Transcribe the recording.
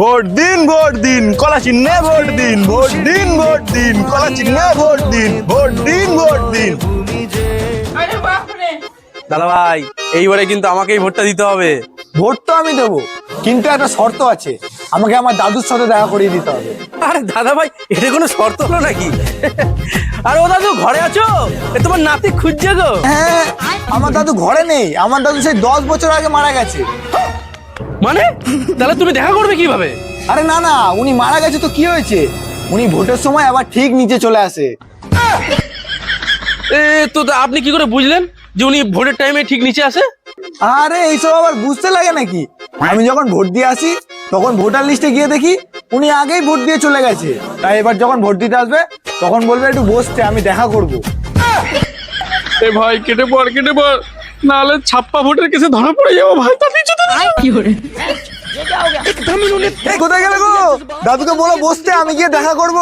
Vote দিন vote দিন কলা চিহ্নে ভোট দিন ভোট দিন ভোট দিন কলা চিহ্নে ভোট দিন ভোট দিন ভোট দিন। দাদা ভাই এইবারে কিন্তু আমাকেই ভোটটা দিতে হবে। ভোট তো আমি দেবো, কিন্তু একটা শর্ত আছে, আমাকে আমার দাদুর সাথে দেখা করিয়ে দিতে হবে। আরে দাদা ভাই এটা কোনো শর্ত হলো নাকি? আরে ও দাদু ঘরে আছো? এ তোমার নাতি খুঁজছে গো। হ্যাঁ, আমার দাদু ঘরে নেই, আমার দাদু সেই 10 বছর আগে মারা গেছে। মানে তাহলে তুমি দেখা করবে কিভাবে? আরে না না, উনি মারা গেছে তো কি হয়েছে, উনি ভোটের সময় আবার ঠিক নিচে চলে আসে। এ তো আপনি কি করে বুঝলেন যে উনি ভোটের টাইমে ঠিক নিচে আসে? আরে এইসব আবার বুঝতে লাগে নাকি? আমি যখন ভোট দিয়ে আসি তখন ভোটার লিস্টে গিয়ে দেখি উনি আগেই ভোট দিয়ে চলে গেছে। তাই এবার যখন ভোট দিতে আসবে তখন বলবে একটু বসতে, আমি দেখা করব। এ ভাই কেটে পড় নাহলে ছাপ্পা ভোটের কেসে ধরা পড়ে যাবো ভাই। এই কোথায় গেলে গো? দাদুকে বলো বসতে, আমি গিয়ে দেখা করব।